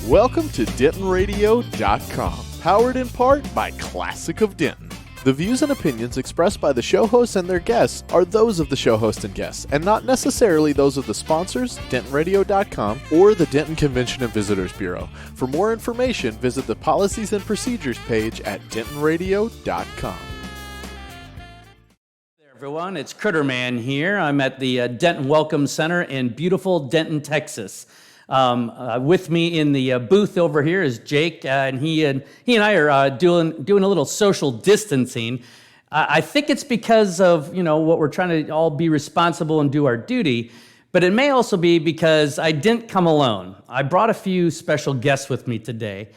Welcome to DentonRadio.com, powered in part by Classic of Denton. The views and opinions expressed by the show hosts and their guests are those of the show host and guests, and not necessarily those of the sponsors, DentonRadio.com, or the Denton Convention and Visitors Bureau. For more information, visit the Policies and Procedures page at DentonRadio.com. Hey everyone, it's Critterman here. I'm at the Denton Welcome Center in beautiful Denton, Texas. With me in the booth over here is Jake, and he and I are doing a little social distancing. I think it's because of what we're trying to all be responsible and do our duty, but it may also be because I didn't come alone. I brought a few special guests with me today,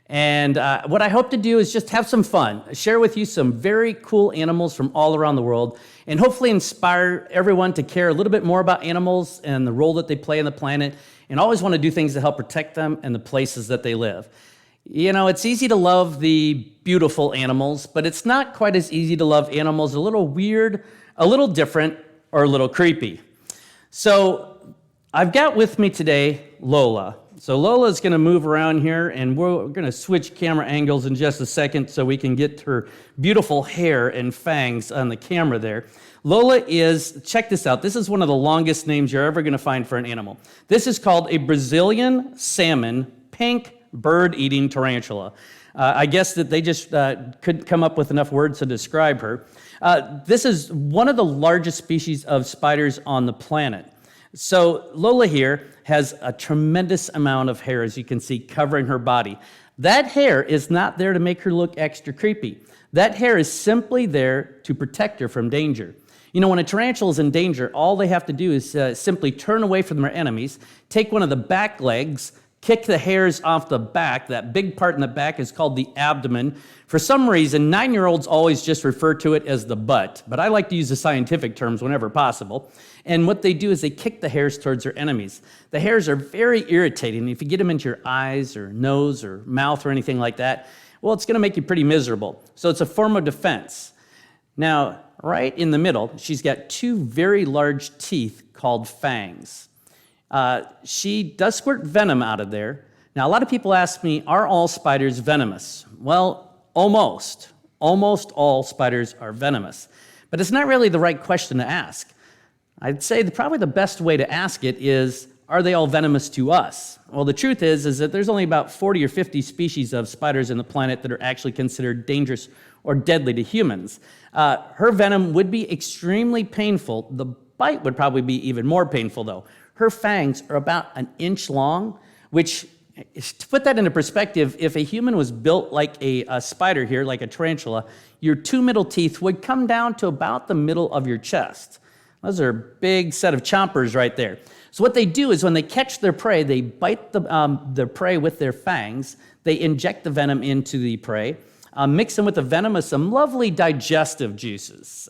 and what I hope to do is just have some fun, share with you some very cool animals from all around the world, and hopefully inspire everyone to care a little bit more about animals and the role that they play on the planet, and always want to do things to help protect them and the places that they live. It's easy to love the beautiful animals, but it's not quite as easy to love animals a little weird, a little different, or a little creepy. So I've got with me today Lola. So Lola's going to move around here, and we're going to switch camera angles in just a second so we can get her beautiful hair and fangs on the camera there. Lola is, check this out, this is one of the longest names you're ever going to find for an animal. This is called a Brazilian salmon pink bird-eating tarantula. I guess that they just couldn't come up with enough words to describe her. This is one of the largest species of spiders on the planet. So Lola here has a tremendous amount of hair, as you can see, covering her body. That hair is not there to make her look extra creepy. That hair is simply there to protect her from danger. When a tarantula is in danger, all they have to do is simply turn away from their enemies, take one of the back legs, kick the hairs off the back. That big part in the back is called the abdomen. For some reason, 9-year-olds always just refer to it as the butt, but I like to use the scientific terms whenever possible. And what they do is they kick the hairs towards their enemies. The hairs are very irritating. If you get them into your eyes or nose or mouth or anything like that, well, it's going to make you pretty miserable. So it's a form of defense. Now, right in the middle, she's got two very large teeth called fangs. She does squirt venom out of there. Now, a lot of people ask me, are all spiders venomous? Well, almost. Almost all spiders are venomous. But it's not really the right question to ask. I'd say probably the best way to ask it is, are they all venomous to us? Well, the truth is that there's only about 40 or 50 species of spiders on the planet that are actually considered dangerous or deadly to humans. Her venom would be extremely painful. The bite would probably be even more painful, though. Her fangs are about an inch long, which, to put that into perspective, if a human was built like a spider here, like a tarantula, your two middle teeth would come down to about the middle of your chest. Those are a big set of chompers right there. So what they do is when they catch their prey, they bite the prey with their fangs, they inject the venom into the prey, mix them with the venom of some lovely digestive juices.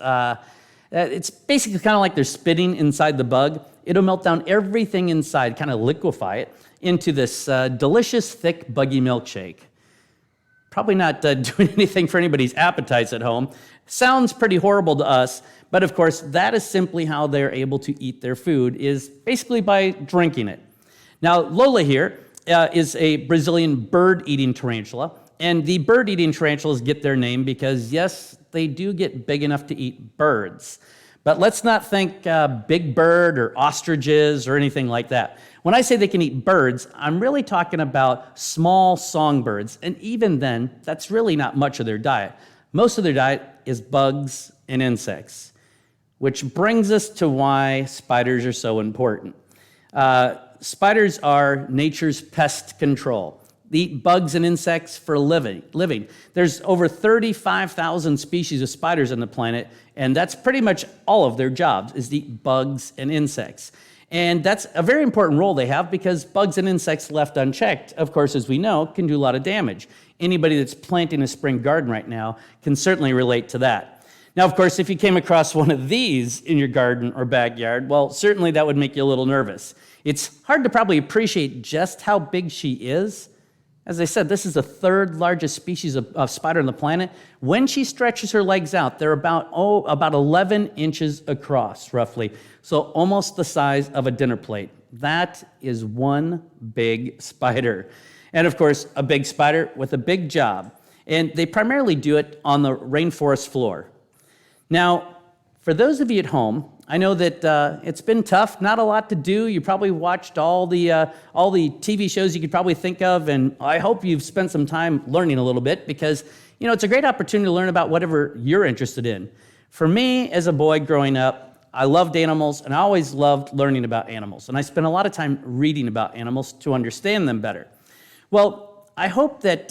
It's basically kind of like they're spitting inside the bug. It'll melt down everything inside, kind of liquefy it into this delicious, thick, buggy milkshake. Probably not doing anything for anybody's appetites at home. Sounds pretty horrible to us, but of course, that is simply how they're able to eat their food, is basically by drinking it. Now, Lola here is a Brazilian bird-eating tarantula, and the bird-eating tarantulas get their name because, yes, they do get big enough to eat birds. But let's not think Big Bird or ostriches or anything like that. When I say they can eat birds, I'm really talking about small songbirds, and even then, that's really not much of their diet. Most of their diet is bugs and insects, which brings us to why spiders are so important. Spiders are nature's pest control. They eat bugs and insects for a living. There's over 35,000 species of spiders on the planet, and that's pretty much all of their jobs, is to eat bugs and insects. And that's a very important role they have because bugs and insects left unchecked, of course, as we know, can do a lot of damage. Anybody that's planting a spring garden right now can certainly relate to that. Now, of course, if you came across one of these in your garden or backyard, well, certainly that would make you a little nervous. It's hard to probably appreciate just how big she is. As I said, this is the third largest species of spider on the planet. When she stretches her legs out, they're about 11 inches across, roughly. So almost the size of a dinner plate. That is one big spider. And of course, a big spider with a big job. And they primarily do it on the rainforest floor. Now, for those of you at home, I know that it's been tough, not a lot to do. You probably watched all the TV shows you could probably think of, and I hope you've spent some time learning a little bit because, it's a great opportunity to learn about whatever you're interested in. For me, as a boy growing up, I loved animals, and I always loved learning about animals. And I spent a lot of time reading about animals to understand them better. Well, I hope that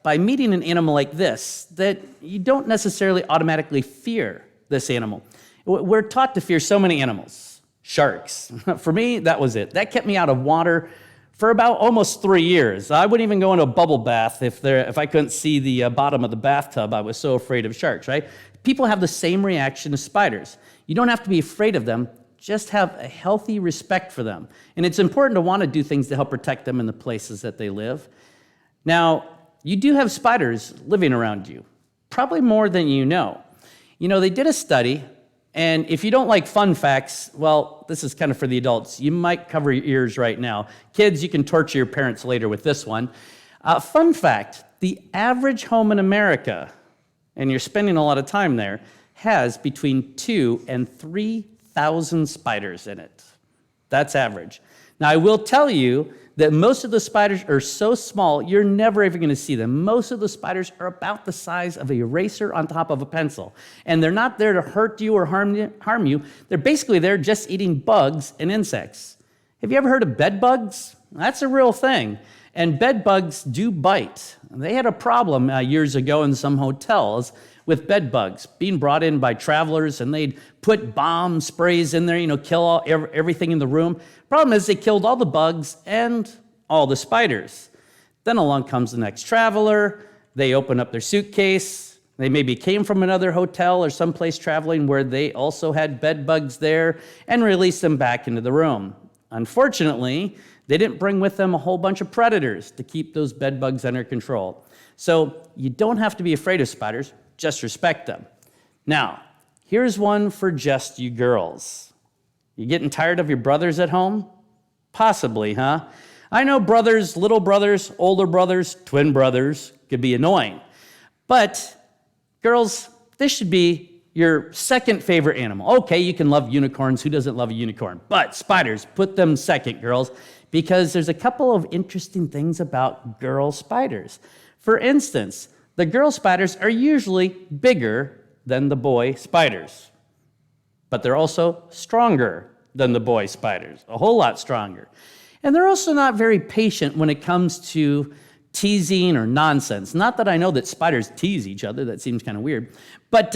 by meeting an animal like this, that you don't necessarily automatically fear this animal. We're taught to fear so many animals. Sharks. For me, that was it. That kept me out of water for about almost 3 years. I wouldn't even go into a bubble bath if I couldn't see the bottom of the bathtub. I was so afraid of sharks, right? People have the same reaction to spiders. You don't have to be afraid of them. Just have a healthy respect for them. And it's important to want to do things to help protect them in the places that they live. Now, you do have spiders living around you, probably more than you know. They did a study, and if you don't like fun facts, well, this is kind of for the adults. You might cover your ears right now. Kids, you can torture your parents later with this one. Fun fact, the average home in America, and you're spending a lot of time there, has between 2,000 and 3,000 spiders in it. That's average. Now, I will tell you that most of the spiders are so small, you're never ever going to see them. Most of the spiders are about the size of an eraser on top of a pencil. And they're not there to hurt you or harm you. They're basically there just eating bugs and insects. Have you ever heard of bed bugs? That's a real thing. And bed bugs do bite. They had a problem years ago in some hotels with bed bugs being brought in by travelers, and they'd put bomb sprays in there, kill everything in the room. Problem is they killed all the bugs and all the spiders. Then along comes the next traveler. They open up their suitcase. They maybe came from another hotel or someplace traveling where they also had bed bugs there and release them back into the room. Unfortunately, they didn't bring with them a whole bunch of predators to keep those bed bugs under control. So you don't have to be afraid of spiders. Just respect them. Now, here's one for just you girls. You getting tired of your brothers at home? Possibly, huh? I know brothers, little brothers, older brothers, twin brothers could be annoying. But girls, this should be your second favorite animal. Okay, you can love unicorns. Who doesn't love a unicorn? But spiders, put them second, girls, because there's a couple of interesting things about girl spiders. For instance, the girl spiders are usually bigger than the boy spiders, but they're also stronger than the boy spiders, a whole lot stronger. And they're also not very patient when it comes to teasing or nonsense. Not that I know that spiders tease each other, that seems kind of weird, but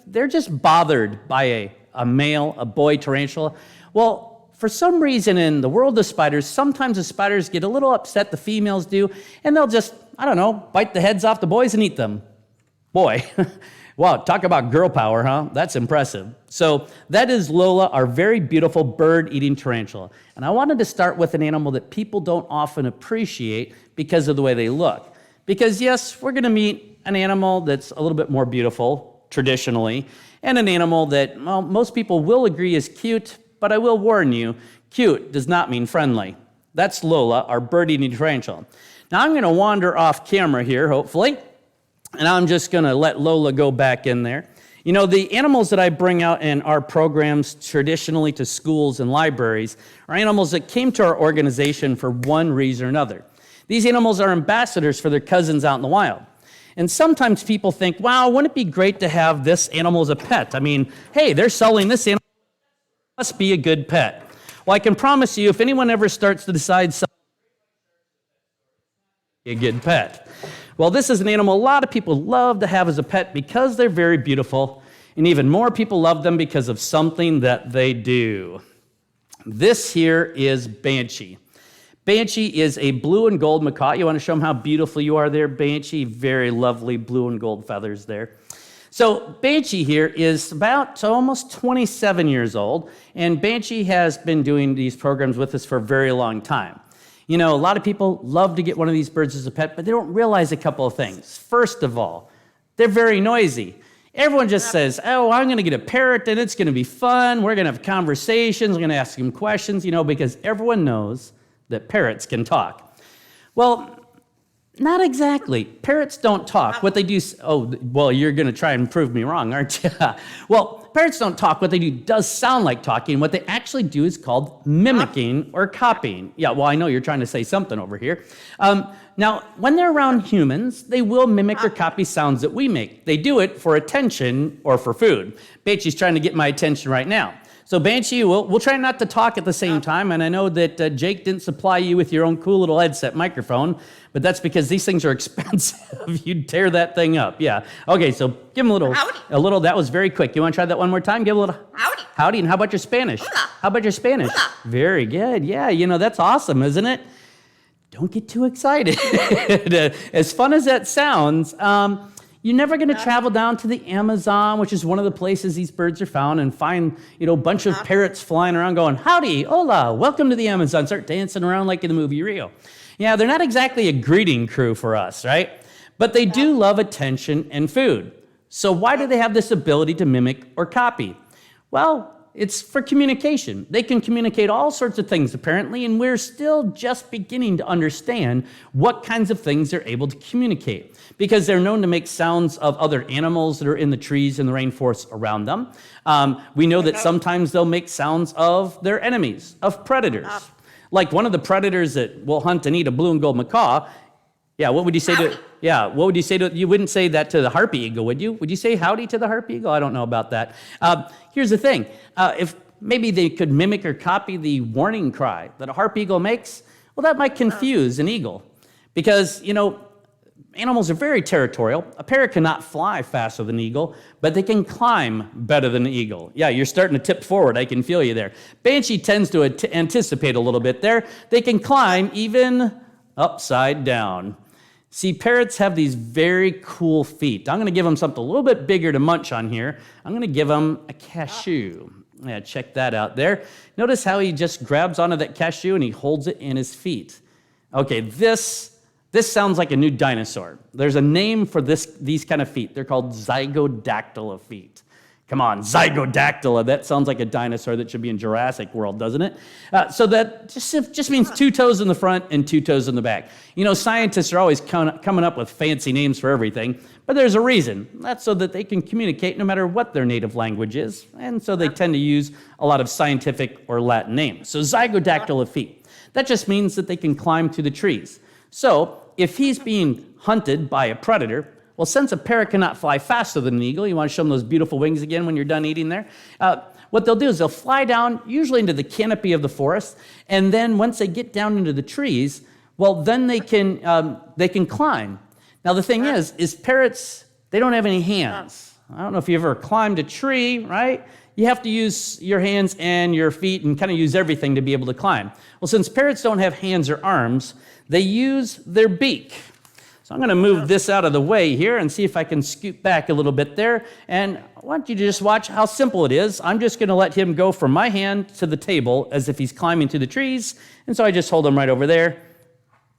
they're just bothered by a male, a boy tarantula. Well, for some reason in the world of spiders, sometimes the spiders get a little upset, the females do, and they'll just, bite the heads off the boys and eat them. Boy, wow, talk about girl power, huh? That's impressive. So that is Lola, our very beautiful bird-eating tarantula. And I wanted to start with an animal that people don't often appreciate because of the way they look. Because yes, we're gonna meet an animal that's a little bit more beautiful, traditionally, and an animal that, well, most people will agree is cute, but I will warn you, cute does not mean friendly. That's Lola, our bird-eating tarantula. Now I'm gonna wander off camera here, hopefully, and I'm just gonna let Lola go back in there. The animals that I bring out in our programs traditionally to schools and libraries are animals that came to our organization for one reason or another. These animals are ambassadors for their cousins out in the wild. And sometimes people think, wow, wouldn't it be great to have this animal as a pet? Hey, they're selling this animal. Must be a good pet. Well, I can promise you, if anyone ever starts to decide something, a good pet. Well, this is an animal a lot of people love to have as a pet because they're very beautiful, and even more people love them because of something that they do. This here is Banshee. Banshee is a blue and gold macaw. You want to show them how beautiful you are there, Banshee? Very lovely blue and gold feathers there. So Banshee here is about almost 27 years old, and Banshee has been doing these programs with us for a very long time. A lot of people love to get one of these birds as a pet, but they don't realize a couple of things. First of all, they're very noisy. Everyone just says, oh, I'm going to get a parrot, and it's going to be fun. We're going to have conversations. We're going to ask them questions, because everyone knows that parrots can talk. Well, not exactly. Parrots don't talk. What they do, well, you're going to try and prove me wrong, aren't you? Well, parrots don't talk. What they do does sound like talking. What they actually do is called mimicking or copying. Yeah, well, I know you're trying to say something over here. Now, when they're around humans, they will mimic or copy sounds that we make. They do it for attention or for food. Banshee's trying to get my attention right now. So Banshee, we'll try not to talk at the same time, and I know that Jake didn't supply you with your own cool little headset microphone, but that's because these things are expensive. You'd tear that thing up, yeah. Okay, so give him a little, that was very quick. You want to try that one more time? Give a little, howdy, and how about your Spanish? Hola. How about your Spanish? Hola. Very good, yeah, that's awesome, isn't it? Don't get too excited. As fun as that sounds, you're never going to travel down to the Amazon, which is one of the places these birds are found, and find, a bunch of parrots flying around going, howdy, hola, welcome to the Amazon. Start dancing around like in the movie Rio. Yeah, they're not exactly a greeting crew for us, right? But they do love attention and food. So why do they have this ability to mimic or copy? Well, it's for communication. They can communicate all sorts of things, apparently, and we're still just beginning to understand what kinds of things they're able to communicate, because they're known to make sounds of other animals that are in the trees and the rainforests around them. We know that sometimes they'll make sounds of their enemies, of predators. Like one of the predators that will hunt and eat a blue and gold macaw. Yeah, what would you say to? Yeah, what would you say to? You wouldn't say that to the harpy eagle, would you? Would you say howdy to the harpy eagle? I don't know about that. Here's the thing: if maybe they could mimic or copy the warning cry that a harpy eagle makes, well, that might confuse an eagle, because animals are very territorial. A parrot cannot fly faster than an eagle, but they can climb better than an eagle. Yeah, you're starting to tip forward. I can feel you there. Banshee tends to anticipate a little bit there. They can climb even upside down. See, parrots have these very cool feet. I'm going to give them something a little bit bigger to munch on here. I'm going to give them a cashew. Yeah, check that out there. Notice how he just grabs onto that cashew and he holds it in his feet. Okay, this sounds like a new dinosaur. There's a name for these kind of feet. They're called Zygodactylous feet. Come on, Zygodactyla. That sounds like a dinosaur that should be in Jurassic World, doesn't it? So that just means 2 toes in the front and 2 toes in the back. Scientists are always coming up with fancy names for everything, but there's a reason. That's so that they can communicate no matter what their native language is, and so they tend to use a lot of scientific or Latin names. So Zygodactylous feet. That just means that they can climb through the trees. So if he's being hunted by a predator, well, since a parrot cannot fly faster than an eagle, you want to show them those beautiful wings again when you're done eating there? What they'll do is they'll fly down, usually into the canopy of the forest, and then once they get down into the trees, well, then they can climb. Now, the thing is parrots, they don't have any hands. I don't know if you ever climbed a tree, right? You have to use your hands and your feet and kind of use everything to be able to climb. Well, since parrots don't have hands or arms, they use their beak. So I'm going to move this out of the way here and see if I can scoot back a little bit there. And I want you to just watch how simple it is. I'm just going to let him go from my hand to the table as if he's climbing through the trees. And so I just hold him right over there.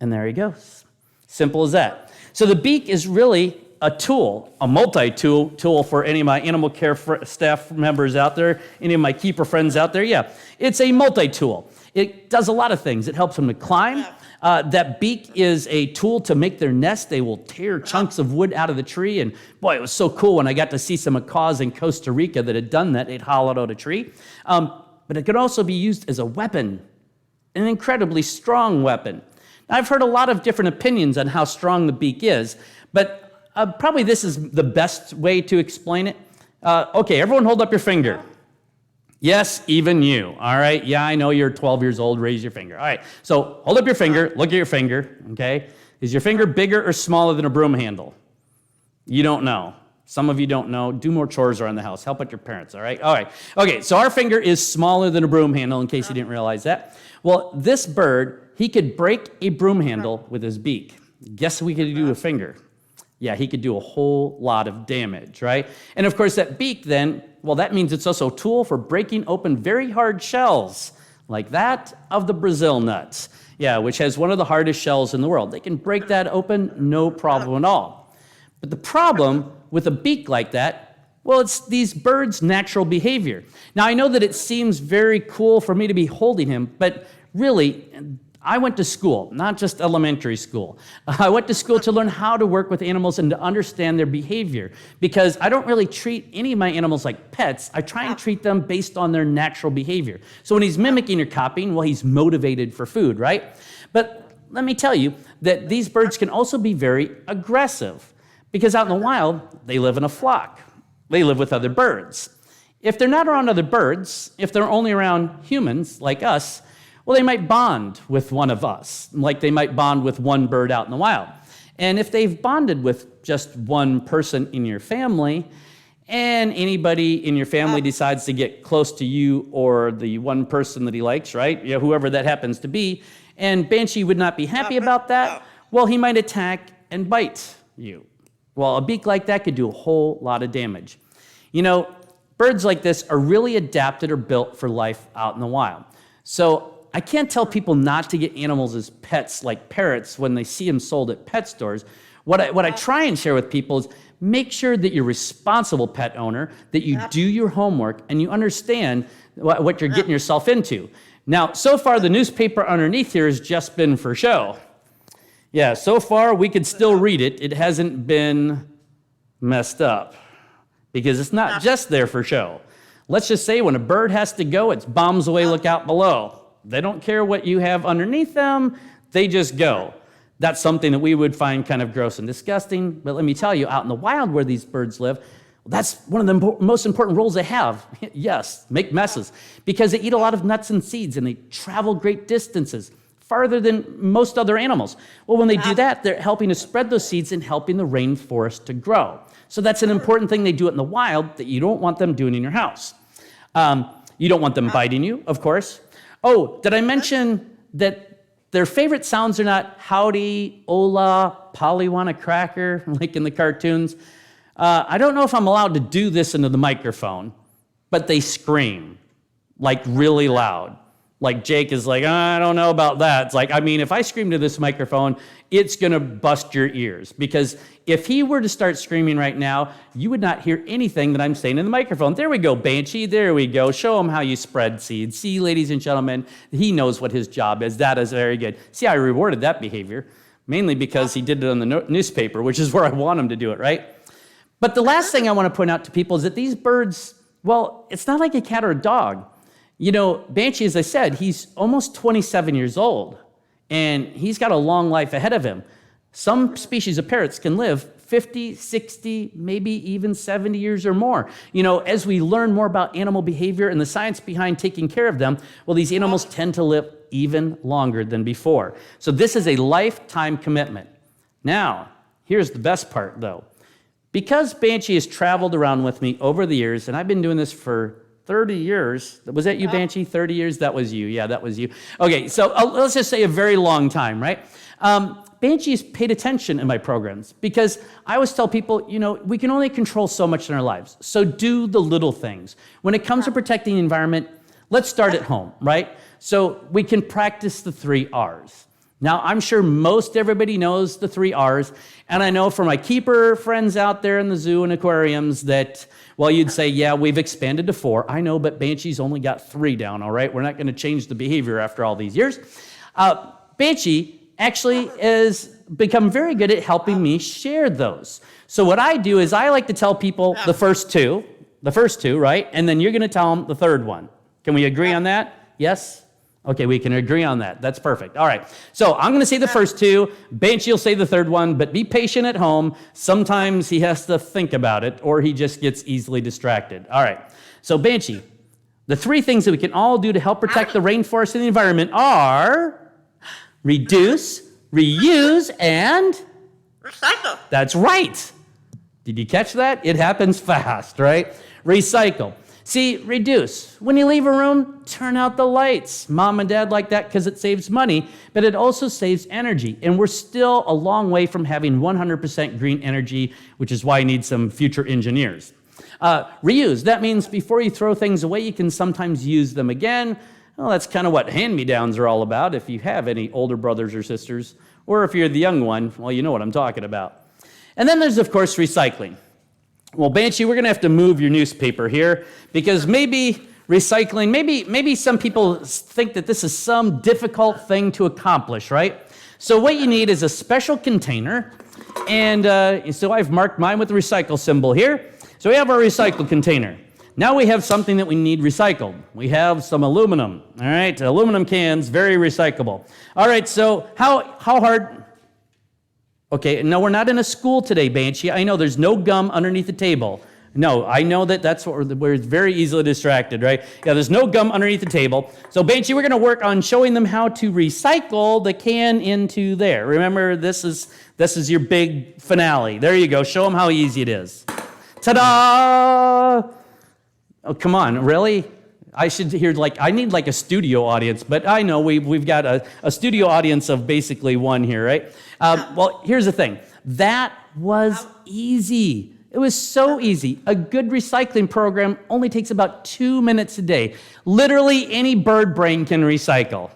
And there he goes. Simple as that. So the beak is really a tool, a multi-tool for any of my animal care staff members out there, any of my keeper friends out there. Yeah, it's a multi-tool. It does a lot of things. It helps them to climb. That beak is a tool to make their nest. They will tear chunks of wood out of the tree. And boy, it was so cool when I got to see some macaws in Costa Rica that had done that. They'd hollowed out a tree. But it could also be used as a weapon, an incredibly strong weapon. Now, I've heard a lot of different opinions on how strong the beak is, but probably this is the best way to explain it. Okay, everyone hold up your finger. Yes, even you. All right. Yeah, I know you're 12 years old. Raise your finger. All right. So hold up your finger. Look at your finger. Okay. Is your finger bigger or smaller than a broom handle? You don't know. Some of you don't know. Do more chores around the house. Help out your parents. All right. All right. Okay. So our finger is smaller than a broom handle, in case you didn't realize that. Well, this bird, he could break a broom handle with his beak. Guess we could do a finger. Yeah, he could do a whole lot of damage, right? And of course, that beak then, well, that means it's also a tool for breaking open very hard shells, like that of the Brazil nuts. Yeah, which has one of the hardest shells in the world. They can break that open, no problem at all. But the problem with a beak like that, well, it's these birds' natural behavior. Now, I know that it seems very cool for me to be holding him, but really, I went to school, not just elementary school. I went to school to learn how to work with animals and to understand their behavior, because I don't really treat any of my animals like pets. I try and treat them based on their natural behavior. So when he's mimicking or copying, well, he's motivated for food, right? But let me tell you that these birds can also be very aggressive, because out in the wild, they live in a flock. They live with other birds. If they're not around other birds, if they're only around humans like us, well, they might bond with one of us, like they might bond with one bird out in the wild. And if they've bonded with just one person in your family, and anybody in your family decides to get close to you or the one person that he likes, right? Yeah, whoever that happens to be, and Banshee would not be happy about that, well, he might attack and bite you. Well, a beak like that could do a whole lot of damage. You know, birds like this are really adapted or built for life out in the wild. So I can't tell people not to get animals as pets like parrots when they see them sold at pet stores. What I try and share with people is make sure that you're a responsible pet owner, that you do your homework, and you understand what you're getting yourself into. Now, so far, the newspaper underneath here has just been for show. Yeah, so far, we could still read it. It hasn't been messed up, because it's not just there for show. Let's just say when a bird has to go, it's bombs away, look out below. They don't care what you have underneath them, they just go. That's something that we would find kind of gross and disgusting, but let me tell you, out in the wild where these birds live, that's one of the most important roles they have. Yes, make messes, because they eat a lot of nuts and seeds and they travel great distances, farther than most other animals. Well, when they do that, they're helping to spread those seeds and helping the rainforest to grow. So that's an important thing they do in the wild that you don't want them doing in your house. You don't want them biting you, of course. Oh, did I mention that their favorite sounds are not howdy, hola, Polly want a cracker, like in the cartoons? I don't know if I'm allowed to do this into the microphone, but they scream, like really loud. Like Jake is like, I don't know about that. It's like, I mean, if I scream to this microphone, it's gonna bust your ears. Because if he were to start screaming right now, you would not hear anything that I'm saying in the microphone. There we go, Banshee, there we go. Show him how you spread seeds. See, ladies and gentlemen, he knows what his job is. That is very good. See, I rewarded that behavior, mainly because he did it on the newspaper, which is where I want him to do it, right? But the last thing I wanna point out to people is that these birds, well, it's not like a cat or a dog. You know, Banshee, as I said, he's almost 27 years old, and he's got a long life ahead of him. Some species of parrots can live 50, 60, maybe even 70 years or more. You know, as we learn more about animal behavior and the science behind taking care of them, well, these animals tend to live even longer than before. So this is a lifetime commitment. Now, here's the best part, though. Because Banshee has traveled around with me over the years, and I've been doing this for 30 years. Was that you, Banshee? 30 years? That was you. Yeah, that was you. Okay, so let's just say a very long time, right? Banshee's paid attention in my programs, because I always tell people, you know, we can only control so much in our lives. So do the little things. When it comes to protecting the environment, let's start at home, right? So we can practice the 3 R's. Now, I'm sure most everybody knows the 3 R's, and I know from my keeper friends out there in the zoo and aquariums that, well, you'd say, yeah, we've expanded to 4. I know, but Banshee's only got 3 down, all right? We're not going to change the behavior after all these years. Banshee actually has become very good at helping me share those. So what I do is I like to tell people the first two, right? And then you're going to tell them the third one. Can we agree on that? Yes? Okay, we can agree on that. That's perfect. All right, so I'm going to say the first 2. Banshee will say the third one, but be patient at home. Sometimes he has to think about it, or he just gets easily distracted. All right, so Banshee, the 3 things that we can all do to help protect the rainforest and the environment are reduce, reuse, and recycle. That's right. Did you catch that? It happens fast, right? Recycle. See, reduce. When you leave a room, turn out the lights. Mom and dad like that because it saves money, but it also saves energy. And we're still a long way from having 100% green energy, which is why I need some future engineers. Reuse. That means before you throw things away, you can sometimes use them again. Well, that's kind of what hand-me-downs are all about, if you have any older brothers or sisters, or if you're the young one, well, you know what I'm talking about. And then there's, of course, recycling. Well, Banshee, we're going to have to move your newspaper here, because maybe recycling. Maybe some people think that this is some difficult thing to accomplish, right? So what you need is a special container, and so I've marked mine with the recycle symbol here. So we have our recycle container. Now we have something that we need recycled. We have some aluminum, all right? Aluminum cans, very recyclable. All right, so how hard? Okay, no, we're not in a school today, Banshee. I know there's no gum underneath the table. No, I know that's what we're very easily distracted, right? Yeah, there's no gum underneath the table. So Banshee, we're gonna work on showing them how to recycle the can into there. Remember, this is your big finale. There you go, show them how easy it is. Ta-da! Oh, come on, really? I should hear, I need a studio audience, but I know we've got a studio audience of basically one here, right? Well, here's the thing. That was easy. It was so easy. A good recycling program only takes about 2 minutes a day. Literally any bird brain can recycle.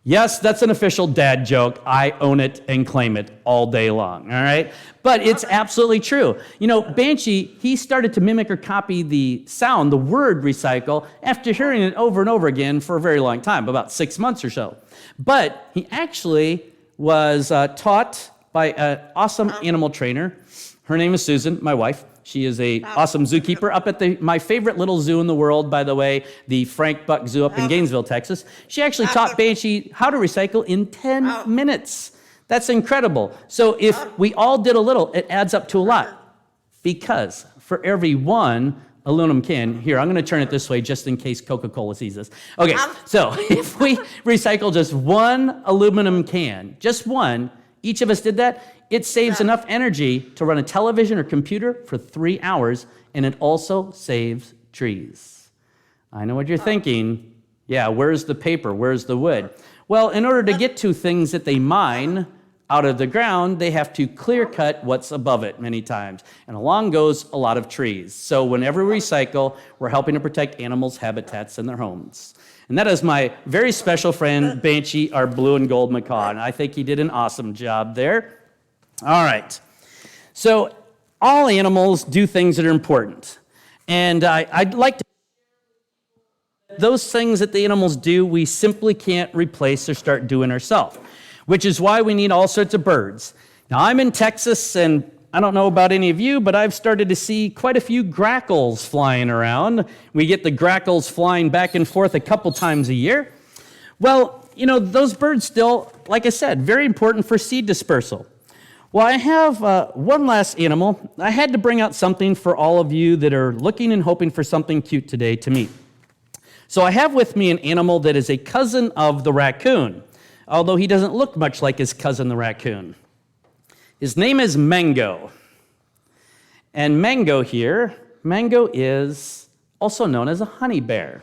Yes, that's an official dad joke. I own it and claim it all day long, all right? But it's absolutely true. You know, Banshee, he started to mimic or copy the sound, the word recycle, after hearing it over and over again for a very long time, about 6 months or so. But he actually was taught by an awesome animal trainer. Her name is Susan, my wife. She is an awesome zookeeper up at my favorite little zoo in the world, by the way, the Frank Buck Zoo up in Gainesville, Texas. She actually taught Banshee how to recycle in 10 minutes. That's incredible. So if we all did a little, it adds up to a lot. Because for every one aluminum can, here, I'm going to turn it this way just in case Coca-Cola sees this. Okay, so if we recycle just one aluminum can, just one, each of us did that, it saves enough energy to run a television or computer for 3 hours, and it also saves trees. I know what you're thinking. Yeah, where's the paper? Where's the wood? Well, in order to get to things that they mine out of the ground, they have to clear cut what's above it many times. And along goes a lot of trees. So whenever we recycle, we're helping to protect animals' habitats and their homes. And that is my very special friend, Banshee, our blue and gold macaw. And I think he did an awesome job there. All right. So all animals do things that are important. And I'd like to, those things that the animals do, we simply can't replace or start doing ourselves, which is why we need all sorts of birds. Now, I'm in Texas, and I don't know about any of you, but I've started to see quite a few grackles flying around. We get the grackles flying back and forth a couple times a year. Well, you know, those birds still, like I said, very important for seed dispersal. Well, I have one last animal. I had to bring out something for all of you that are looking and hoping for something cute today to meet. So I have with me an animal that is a cousin of the raccoon, although he doesn't look much like his cousin, the raccoon. His name is Mango. And Mango here, Mango is also known as a honey bear.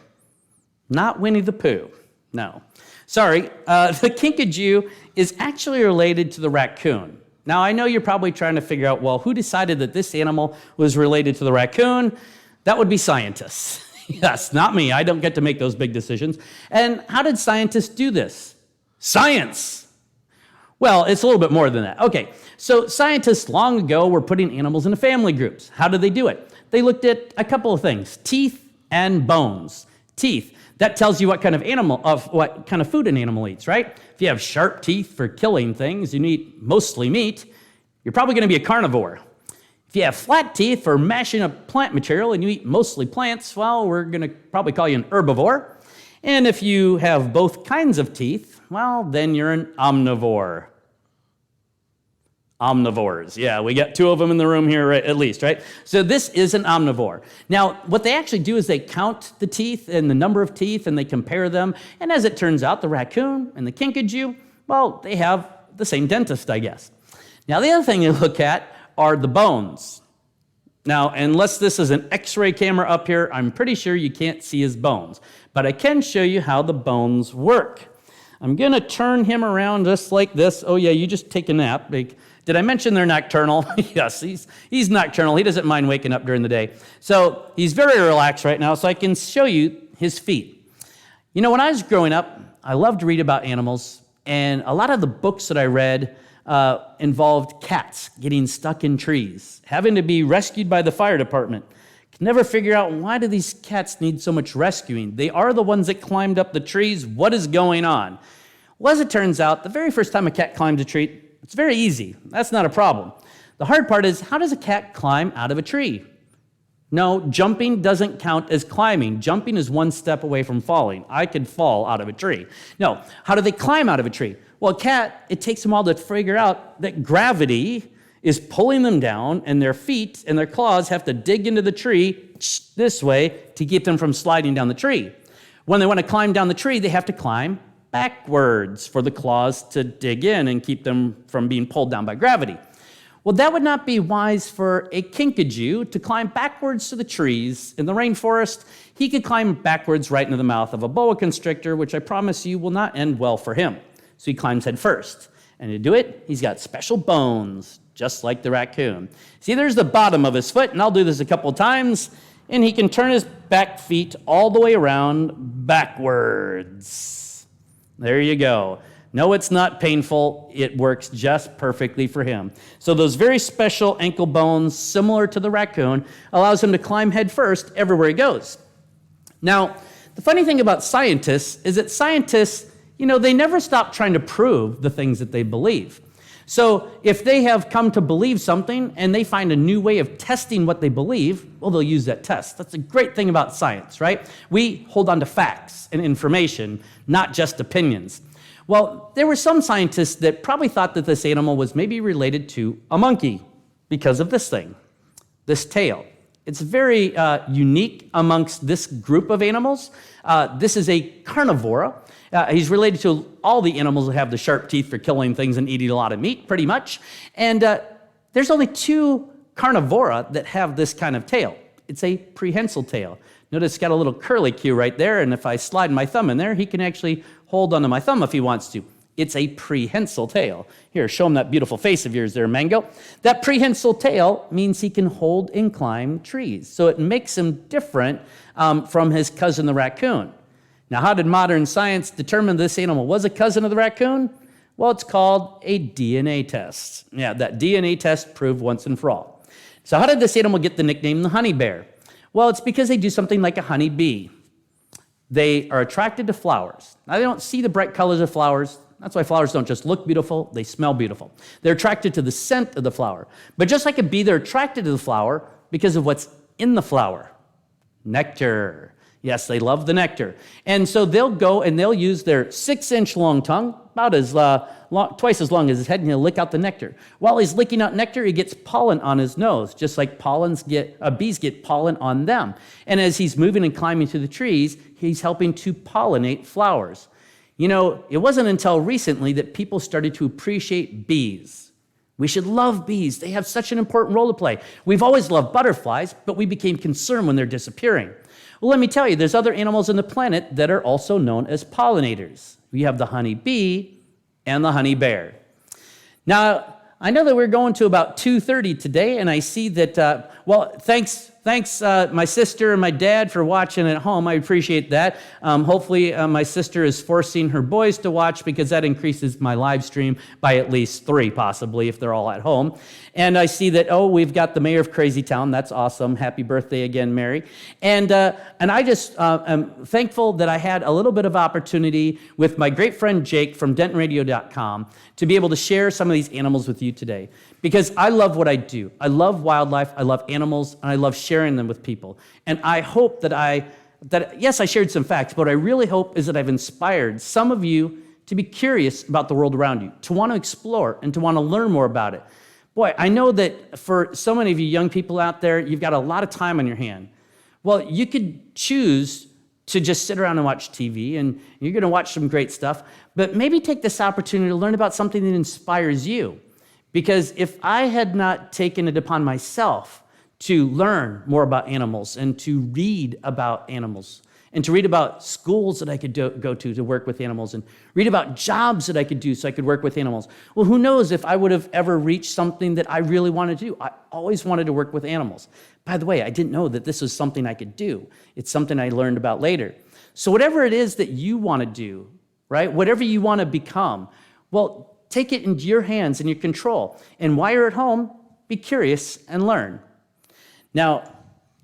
Not Winnie the Pooh, no. Sorry, the kinkajou is actually related to the raccoon. Now, I know you're probably trying to figure out, well, who decided that this animal was related to the raccoon? That would be scientists. Yes, not me. I don't get to make those big decisions. And how did scientists do this? Science! Well, it's a little bit more than that. Okay, so scientists long ago were putting animals into family groups. How did they do it? They looked at a couple of things, teeth and bones. Teeth, that tells you what kind of food an animal eats, right? If you have sharp teeth for killing things, you eat mostly meat, you're probably going to be a carnivore. If you have flat teeth for mashing up plant material and you eat mostly plants, well, we're going to probably call you an herbivore. And if you have both kinds of teeth, well, then you're an omnivore. Omnivores, yeah, we got two of them in the room here at least, right? So this is an omnivore. Now, what they actually do is they count the teeth and the number of teeth and they compare them. And as it turns out, the raccoon and the kinkajou, well, they have the same dentist, I guess. Now, the other thing you look at are the bones. Now, unless this is an X-ray camera up here, I'm pretty sure you can't see his bones. But I can show you how the bones work. I'm going to turn him around just like this. Oh, yeah, you just take a nap. Did I mention they're nocturnal? Yes, he's nocturnal. He doesn't mind waking up during the day. So he's very relaxed right now, so I can show you his feet. You know, when I was growing up, I loved to read about animals, and a lot of the books that I read involved cats getting stuck in trees, having to be rescued by the fire department. Never figure out, why do these cats need so much rescuing? They are the ones that climbed up the trees. What is going on? Well, as it turns out, the very first time a cat climbs a tree, it's very easy. That's not a problem. The hard part is, how does a cat climb out of a tree? No, jumping doesn't count as climbing. Jumping is one step away from falling. I could fall out of a tree. No, how do they climb out of a tree? Well, a cat, it takes them all to figure out that gravity is pulling them down, and their feet and their claws have to dig into the tree this way to keep them from sliding down the tree. When they want to climb down the tree, they have to climb backwards for the claws to dig in and keep them from being pulled down by gravity. Well, that would not be wise for a kinkajou to climb backwards to the trees in the rainforest. He could climb backwards right into the mouth of a boa constrictor, which I promise you will not end well for him. So he climbs head first. And to do it, he's got special bones, just like the raccoon. See, there's the bottom of his foot, and I'll do this a couple of times, and he can turn his back feet all the way around backwards. There you go. No, it's not painful. It works just perfectly for him. So those very special ankle bones, similar to the raccoon, allows him to climb head first everywhere he goes. Now, the funny thing about scientists is that scientists, they never stop trying to prove the things that they believe. So if they have come to believe something and they find a new way of testing what they believe, well, they'll use that test. That's a great thing about science, right? We hold on to facts and information, not just opinions. Well, there were some scientists that probably thought that this animal was maybe related to a monkey because of this thing, this tail. It's very unique amongst this group of animals. This is a carnivora. He's related to all the animals that have the sharp teeth for killing things and eating a lot of meat, pretty much. And there's only 2 carnivora that have this kind of tail. It's a prehensile tail. Notice it's got a little curly cue right there, and if I slide my thumb in there, he can actually hold onto my thumb if he wants to. It's a prehensile tail. Here, show him that beautiful face of yours there, Mango. That prehensile tail means he can hold and climb trees. So it makes him different from his cousin, the raccoon. Now, how did modern science determine this animal was a cousin of the raccoon? Well, it's called a DNA test. Yeah, that DNA test proved once and for all. So how did this animal get the nickname the honey bear? Well, it's because they do something like a honey bee. They are attracted to flowers. Now, they don't see the bright colors of flowers. That's why flowers don't just look beautiful, they smell beautiful. They're attracted to the scent of the flower. But just like a bee, they're attracted to the flower because of what's in the flower. Nectar. Yes, they love the nectar. And so they'll go and they'll use their 6-inch long tongue, about as twice as long as his head, and he'll lick out the nectar. While he's licking out nectar, he gets pollen on his nose, just like bees get pollen on them. And as he's moving and climbing through the trees, he's helping to pollinate flowers. It wasn't until recently that people started to appreciate bees. We should love bees. They have such an important role to play. We've always loved butterflies, but we became concerned when they're disappearing. Well, let me tell you, there's other animals on the planet that are also known as pollinators. We have the honey bee and the honey bear. Now, I know that we're going to about 2:30 today, and I see that, thanks my sister and my dad for watching at home. I appreciate that. Hopefully, my sister is forcing her boys to watch because that increases my live stream by at least 3, possibly, if they're all at home. And I see that, we've got the mayor of Crazy Town. That's awesome. Happy birthday again, Mary. And I just am thankful that I had a little bit of opportunity with my great friend Jake from DentonRadio.com to be able to share some of these animals with you today. Because I love what I do. I love wildlife, I love animals, and I love sharing them with people. And I hope that yes, I shared some facts, but what I really hope is that I've inspired some of you to be curious about the world around you, to want to explore and to want to learn more about it. Boy, I know that for so many of you young people out there, you've got a lot of time on your hand. Well, you could choose to just sit around and watch TV, and you're going to watch some great stuff, but maybe take this opportunity to learn about something that inspires you. Because if I had not taken it upon myself to learn more about animals and to read about animals and to read about schools that I could go to work with animals and read about jobs that I could do so I could work with animals, well, who knows if I would have ever reached something that I really wanted to do. I always wanted to work with animals. By the way, I didn't know that this was something I could do. It's something I learned about later. So whatever it is that you want to do, right, whatever you want to become, well, take it into your hands and your control. And while you're at home, be curious and learn. Now,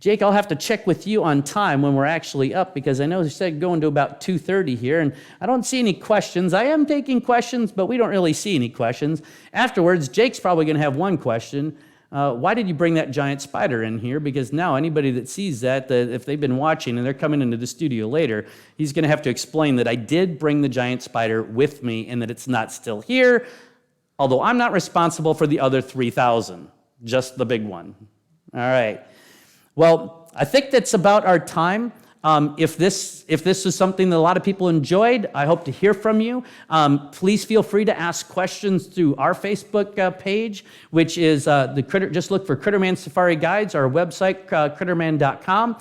Jake, I'll have to check with you on time when we're actually up, because I know you said going to about 2:30 here, and I don't see any questions. I am taking questions, but we don't really see any questions. Afterwards, Jake's probably going to have one question. Why did you bring that giant spider in here? Because now anybody that sees that, if they've been watching and they're coming into the studio later, he's going to have to explain that I did bring the giant spider with me and that it's not still here, although I'm not responsible for the other 3,000, just the big one. All right. Well, I think that's about our time. If this is something that a lot of people enjoyed, I hope to hear from you. Please feel free to ask questions through our Facebook page, which is just look for Critterman Safari Guides, our website, critterman.com.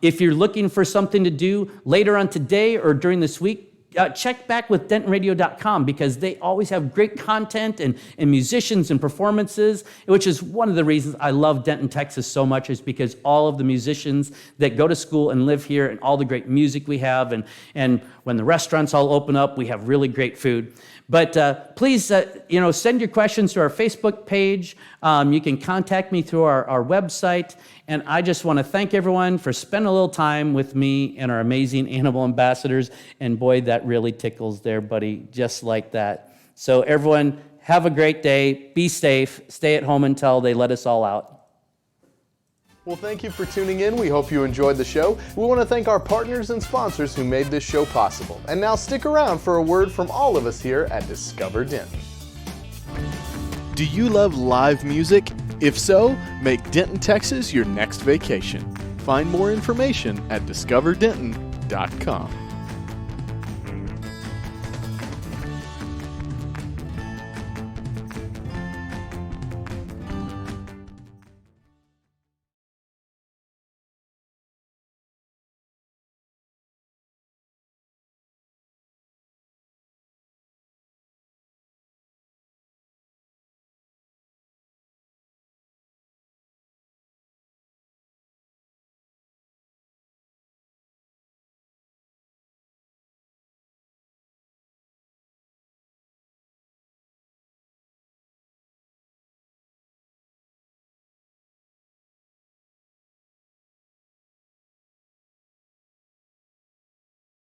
If you're looking for something to do later on today or during this week, check back with dentonradio.com, because they always have great content and musicians and performances, which is one of the reasons I love Denton, Texas so much, is because all of the musicians that go to school and live here and all the great music we have, and when the restaurants all open up, we have really great food. But please, send your questions to our Facebook page. You can contact me through our website. And I just want to thank everyone for spending a little time with me and our amazing animal ambassadors. And boy, that really tickles there, buddy, just like that. So everyone, have a great day. Be safe. Stay at home until they let us all out. Well, thank you for tuning in. We hope you enjoyed the show. We want to thank our partners and sponsors who made this show possible. And now stick around for a word from all of us here at Discover Denton. Do you love live music? If so, make Denton, Texas your next vacation. Find more information at discoverdenton.com.